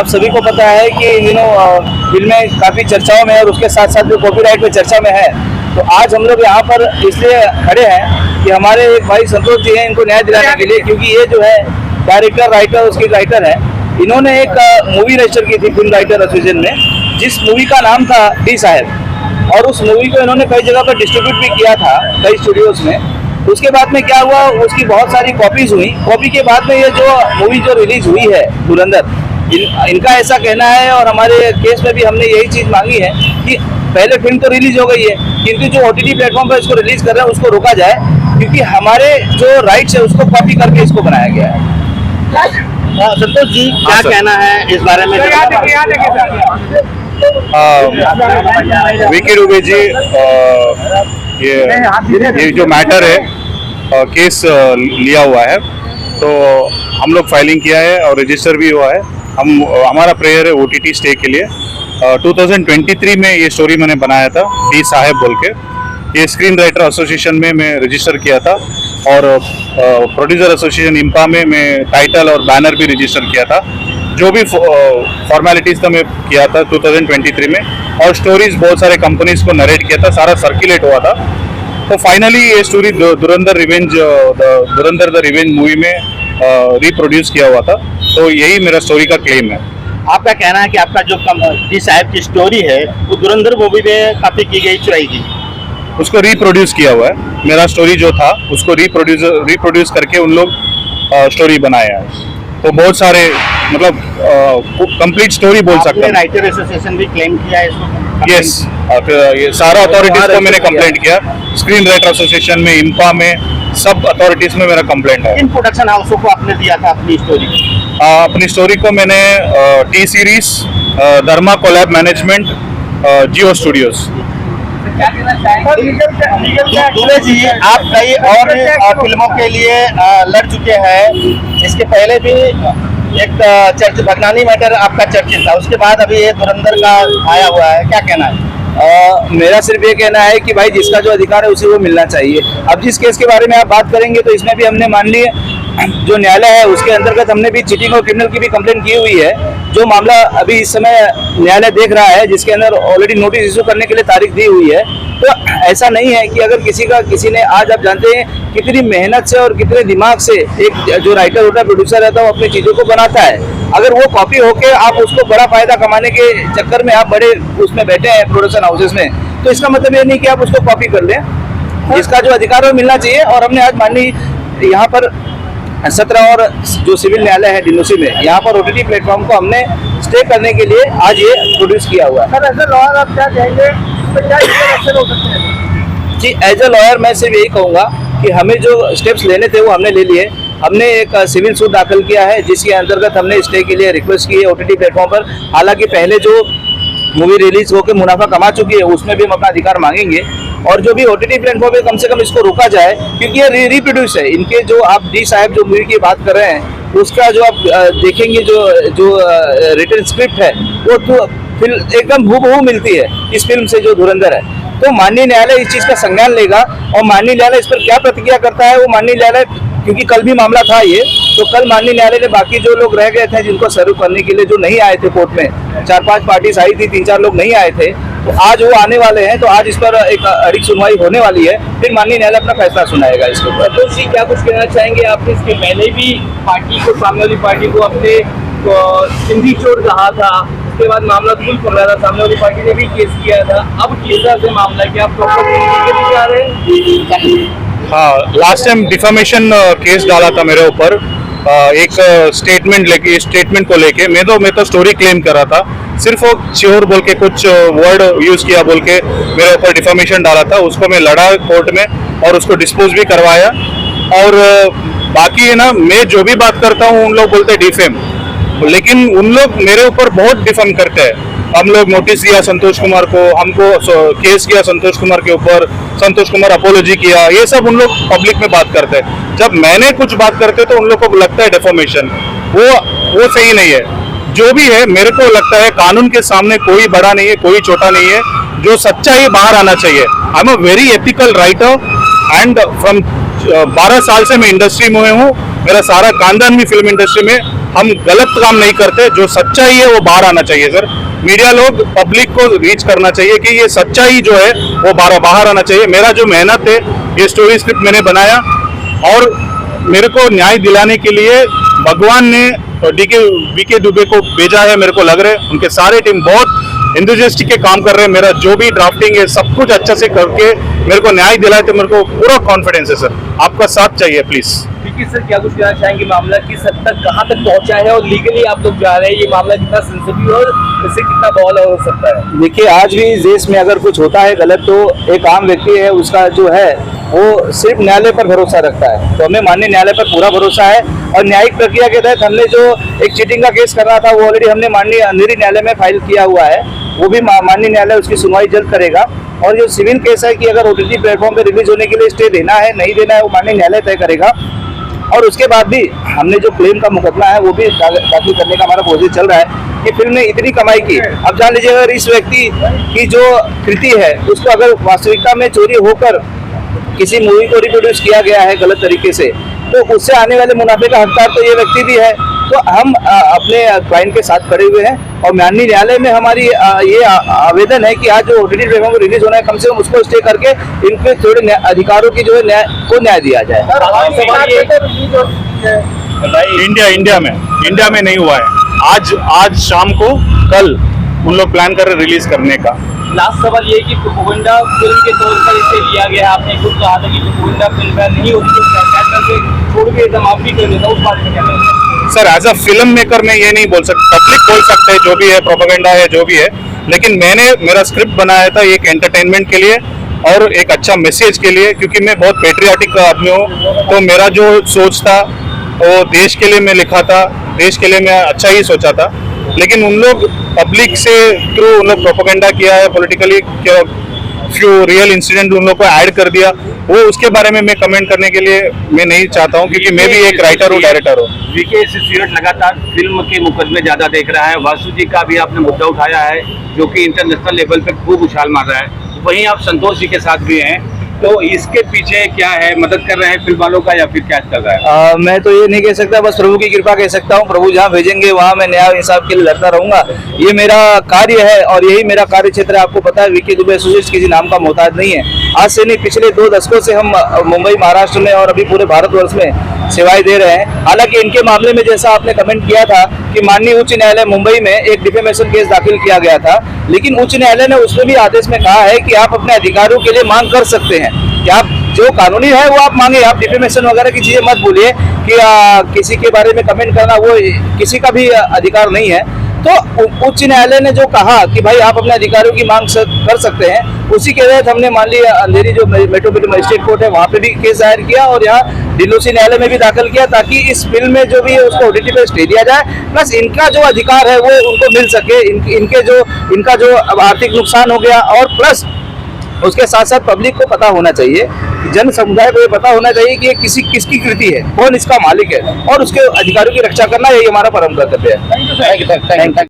आप सभी को पता है कि फिल्में काफ़ी चर्चाओं में है और उसके साथ साथ जो कॉपीराइट पे चर्चा में है। तो आज हम लोग यहाँ पर इसलिए खड़े हैं कि हमारे एक भाई संतोष जी हैं, इनको न्याय दिलाने के लिए, क्योंकि ये जो है डायरेक्टर राइटर उसके राइटर है। इन्होंने एक मूवी रजिस्टर की थी फिल्म राइटर एसोसिएशन में, जिस मूवी का नाम था डी साहब, और उस मूवी को इन्होंने कई जगह पर डिस्ट्रीब्यूट भी किया था कई स्टूडियोज में। उसके बाद में क्या हुआ, उसकी बहुत सारी कॉपीज हुई। कॉपी के बाद में ये जो मूवी जो रिलीज हुई है धुरंधर, इनका ऐसा कहना है, और हमारे केस में भी हमने यही चीज़ मांगी है कि पहले फिल्म तो रिलीज हो गई है, किंतु जो OTT प्लेटफॉर्म पर इसको रिलीज कर रहे हैं उसको रोका जाए, क्योंकि हमारे जो राइट्स है उसको कॉपी करके इसको बनाया गया है। संतोष जी, क्या कहना है इस बारे में? वीके दुबे जी, ये जो मैटर है केस लिया हुआ है, तो हम लोग फाइलिंग किया है और रजिस्टर भी हुआ है। हमारा प्रेयर है OTT स्टे के लिए। 2023 में ये स्टोरी मैंने बनाया था, डी साहब बोल के। ये स्क्रीन राइटर एसोसिएशन में मैं रजिस्टर किया था, और प्रोड्यूसर एसोसिएशन इम्पा में मैं टाइटल और बैनर भी रजिस्टर किया था। जो भी फॉर्मेलिटीज़ था मैं किया था 2023 में, और स्टोरीज बहुत सारे कंपनीज को नरेट किया था, सारा सर्कुलेट हुआ था। तो फाइनली ये story Dhurandhar the revenge movie में रिप्रोड्यूस किया हुआ था। तो यही मेरा स्टोरी का क्लेम है। आपका कहना है कि आपका जो डी साहब की स्टोरी है वो धुरंधर मूवी में कॉपी की गई, चुराई गई, उसको रिप्रोड्यूस किया हुआ है। मेरा स्टोरी जो था उसको रिप्रोड्यूस करके उन लोग स्टोरी बनाया है। तो बहुत सारे मतलब कंप्लीट स्टोरी बोल सकते हैं। राइटर एसोसिएशन भी क्लेम किया है इसको? यस, ये सारा अथॉरिटीज को मैंने कंप्लेंट किया। स्क्रीन राइटर एसोसिएशन में, इम्पा में, सब अथॉरिटीज में मेरा कंप्लेंट है। इन प्रोडक्शन हाउसों को आपने दिया था अपनी स्टोरी? अपनी स्टोरी को मैंने टी सीरीज, धर्मा कोलैब मैनेजमेंट, जियो स्टूडियोज। दुबे जी, आप कई और फिल्मों के लिए लड़ चुके हैं। इसके पहले भी एक चर्च भगनानी मैटर आपका चर्चित था, उसके बाद अभी ये धुरंधर का आया हुआ है, क्या कहना है? मेरा सिर्फ ये कहना है कि भाई जिसका जो अधिकार है उसे वो मिलना चाहिए। अब जिस केस के बारे में आप बात करेंगे तो इसमें भी हमने मान ली जो न्यायालय है उसके अंतर्गत हमने भी चीटिंग और क्रिमिनल की भी कंप्लेंट की हुई है। जो मामला अभी इस समय न्यायालय देख रहा है, जिसके अंदर ऑलरेडी नोटिस इशू करने के लिए तारीख दी हुई है। तो ऐसा नहीं है कि अगर किसी ने, आज आप जानते हैं कितनी मेहनत से और कितने दिमाग से एक जो राइटर होता है, प्रोड्यूसर रहता है, वो अपनी चीज़ों को बनाता है। अगर वो कॉपी होके आप उसको बड़ा फायदा कमाने के चक्कर में आप बड़े उसमें बैठे हैं प्रोडक्शन हाउसेस में, तो इसका मतलब ये नहीं कि आप उसको कॉपी कर लें। इसका जो अधिकार है वो मिलना चाहिए। और हमने आज मान ली यहाँ पर 17 और जो सिविल न्यायालय है डिनोसी में, यहाँ पर OTT प्लेटफॉर्म को हमने स्टे करने के लिए आज ये प्रोड्यूस किया हुआ है। सर, एज ए लॉयर आप क्या कहेंगे, क्या एक्शन हो सकते हैं? जी, एज ए लॉयर मैं सिर्फ यही कहूँगा कि हमें जो स्टेप्स लेने थे वो हमने ले लिए। हमने एक सिविल सूट दाखिल किया है, जिसके अंतर्गत हमने स्टे के लिए रिक्वेस्ट की है OTT प्लेटफॉर्म पर। हालांकि पहले जो मूवी रिलीज होकर मुनाफा कमा चुकी है उसमें भी हम अपना अधिकार मांगेंगे, और जो भी OTT प्लेटफॉर्म पे कम से कम इसको रोका जाए, क्योंकि ये रिप्रोड्यूस है। इनके जो आप डी साहब जो मूवी की बात कर रहे हैं, उसका जो आप देखेंगे जो रिटन स्क्रिप्ट है वो तो फिल्म एकदम हूबहू मिलती है इस फिल्म से जो धुरंधर है। तो माननीय न्यायालय इस चीज़ का संज्ञान लेगा, और माननीय न्यायालय इस पर क्या प्रतिक्रिया करता है वो माननीय न्यायालय, क्योंकि कल भी मामला था ये, तो कल माननीय न्यायालय ने बाकी जो लोग रह गए थे जिनको सर्व करने के लिए, जो नहीं आए थे कोर्ट में, 4-5 पार्टीज आई थी, 3-4 लोग नहीं आए थे, तो आज वो आने वाले हैं। तो आज इस पर एक अड़िग सुनवाई होने वाली है, फिर माननीय न्यायालय अपना फैसला सुनाएगा इसके ऊपर। तो जी, क्या कुछ कहना चाहेंगे? आपने इसके पहले भी पार्टी को, सामने वाली पार्टी को अपने सिंधी चोर कहा था, उसके बाद मामला धूल पड़ रहा था, सामने वाली पार्टी ने भी केस किया था। अब किस तरह से मामला है, क्या आप प्रॉपर जा रहे हैं? हाँ, लास्ट टाइम डिफामेशन केस डाला था मेरे ऊपर, एक स्टेटमेंट को लेके। मैं तो स्टोरी क्लेम कर रहा था, सिर्फ वो श्योर बोल के कुछ वर्ड यूज किया बोल के मेरे ऊपर डिफामेशन डाला था। उसको मैं लड़ा कोर्ट में और उसको डिस्पोज भी करवाया। और बाकी है ना, मैं जो भी बात करता हूँ उन लोग बोलते हैं डिफेम, लेकिन उन लोग मेरे ऊपर बहुत डिफेम करते हैं। हम लोग नोटिस दिया संतोष कुमार को, हमको केस किया संतोष कुमार के ऊपर, संतोष कुमार अपोलॉजी किया, ये सब उन लोग पब्लिक में बात करते हैं। जब मैंने कुछ बात करते तो उन लोग को लगता है डिफॉर्मेशन, वो सही नहीं है। जो भी है, मेरे को लगता है कानून के सामने कोई बड़ा नहीं है, कोई छोटा नहीं है। जो सच्चाई बाहर आना चाहिए। I am a very ethical writer and from 12 साल से मैं इंडस्ट्री में हूँ। मेरा सारा खानदान भी फिल्म इंडस्ट्री में हम गलत काम नहीं करते, जो सच्चाई है वो बाहर आना चाहिए सर। मीडिया लोग पब्लिक को रीच करना चाहिए कि ये सच्चाई जो है वो बाहर आना चाहिए। मेरा जो मेहनत है, ये स्टोरी स्क्रिप्ट मैंने बनाया और मेरे को न्याय दिलाने के लिए भगवान ने वीके दुबे को भेजा है। मेरे को लग रहा है उनके सारे टीम बहुत इंथुजियास्टिक के काम कर रहे हैं। मेरा जो भी ड्राफ्टिंग है सब कुछ अच्छा से करके मेरे को न्याय दिलाए, तो मेरे को पूरा कॉन्फिडेंस है सर। आपका साथ चाहिए प्लीज। देखिए सर, क्या कुछ कहना चाहेंगे, मामला किस हद तक कहाँ तक पहुंचा है और लीगली आप लोग जा रहे हैं, ये मामला कितना सेंसिटिव और इससे कितना बवाल हो सकता है? देखिए, आज भी इस देश में अगर कुछ होता है गलत, तो एक आम व्यक्ति है उसका जो है वो सिर्फ न्यायालय पर भरोसा रखता है। तो हमें माननीय न्यायालय पर पूरा भरोसा है और न्यायिक प्रक्रिया के तहत हमने जो एक चीटिंग का केस कर रहा था वो ऑलरेडी हमने माननीय अंधेरी न्यायालय में फाइल किया हुआ है। वो भी माननीय न्यायालय उसकी सुनवाई जल्द करेगा। और जो सिविल केस है कि अगर OTT प्लेटफॉर्म पे रिलीज होने के लिए स्टे देना है नहीं देना है, वो माननीय न्यायालय तय करेगा। और उसके बाद भी हमने जो क्लेम का मुकदमा है वो भी दाखिल करने का हमारा प्रोसेस चल रहा है कि फिल्म ने इतनी कमाई की। अब जान लीजिए, अगर इस व्यक्ति की जो कृति है उसको अगर वास्तविकता में चोरी होकर किसी मूवी को रिप्रोड्यूस किया गया है गलत तरीके से, तो उससे आने वाले मुनाफे का हकदार तो ये व्यक्ति भी है। तो हम अपने क्लाइंट के साथ खड़े हुए हैं और माननीय न्यायालय में हमारी ये आवेदन है कि आज जो OTT प्लेटफॉर्म को रिलीज होना है, कम से कम उसको स्टे करके इनके थोड़े अधिकारों की जो है न्याय दिया जाए। इंडिया में नहीं हुआ है। आज शाम को कल उन लोग प्लान कर रहे रिलीज करने का। लास्ट सवाल ये कि प्रोपेगेंडा फिल्म के तौर पर इसे लिया गया, आपने खुद कहा था कि प्रोपेगेंडा फिल्म नहीं होती तो से छोड़ के समाप्ति कर देता, उस बारे में क्या कहते हैं? Sir, as a film maker मैं ये नहीं बोल सकता, पब्लिक बोल सकते हैं जो भी है, प्रोपेगेंडा है जो भी है, लेकिन मैंने मेरा स्क्रिप्ट बनाया था एक एंटरटेनमेंट के लिए और एक अच्छा मैसेज के लिए, क्योंकि मैं बहुत पेट्रियाटिक आदमी हूँ। तो मेरा जो सोच था वो देश के लिए मैं लिखा था, देश के लिए मैं अच्छा ही सोचा था। लेकिन उन लोग पब्लिक से थ्रू उन लोग प्रोपेगेंडा किया है, पॉलिटिकली फ्यू रियल इंसिडेंट उन लोग को ऐड कर दिया, वो उसके बारे में मैं कमेंट करने के लिए मैं नहीं चाहता हूँ, क्योंकि मैं भी एक राइटर हूँ, डायरेक्टर हूँ। वीके एसोसिएट लगातार फिल्म के मुकदमे ज्यादा देख रहा है। वासु जी का भी आपने मुद्दा उठाया है जो कि इंटरनेशनल लेवल पे खूब उछाल मार रहा है। वहीं आप संतोष जी के साथ भी हैं, तो इसके पीछे क्या है, मदद कर रहे हैं फिल्म वालों का या फिर क्या चल रहा है? मैं तो ये नहीं कह सकता, बस प्रभु की कृपा कह सकता हूँ। प्रभु जहाँ भेजेंगे वहाँ मैं न्याय इंसाफ के लिए लड़ता रहूंगा। ये मेरा कार्य है और यही मेरा कार्य क्षेत्र है। आपको पता है, वीके दुबे एसोसिएट किसी नाम का मोहताज नहीं है। आज से नहीं, पिछले 2 दशकों से हम मुंबई, महाराष्ट्र में और अभी पूरे भारतवर्ष में सेवाएं दे रहे हैं। हालांकि इनके मामले में जैसा आपने कमेंट किया था कि माननीय उच्च न्यायालय मुंबई में एक डिफेमेशन केस दाखिल किया गया था, लेकिन उच्च न्यायालय ने उसमें भी आदेश में कहा है कि आप अपने अधिकारों के लिए मांग कर सकते हैं कि आप जो कानूनी है वो आप मांगे। आप डिफेमेशन वगैरह की चीजें मत बोलिए कि किसी के बारे में कमेंट करना वो किसी का भी अधिकार नहीं है। तो उच्च न्यायालय ने जो कहा कि भाई आप अपने अधिकारों की मांग कर सकते हैं, उसी के तहत हमने मान लिया अंधेरी जो मेट्रोपोलिटन मजिस्ट्रेट कोर्ट है वहाँ पे भी केस दायर किया और यहाँ डिलोसी न्यायालय में भी दाखिल किया, ताकि इस फिल्म में जो भी है उसको OTT पे स्टे दिया जाए, प्लस इनका जो अधिकार है वो उनको मिल सके। इनका जो आर्थिक नुकसान हो गया, और प्लस उसके साथ साथ पब्लिक को पता होना चाहिए, जन समुदाय को ये पता होना चाहिए कि ये किसकी कृति है, कौन इसका मालिक है, और उसके अधिकारों की रक्षा करना यही हमारा परम कर्तव्य है। Thank you.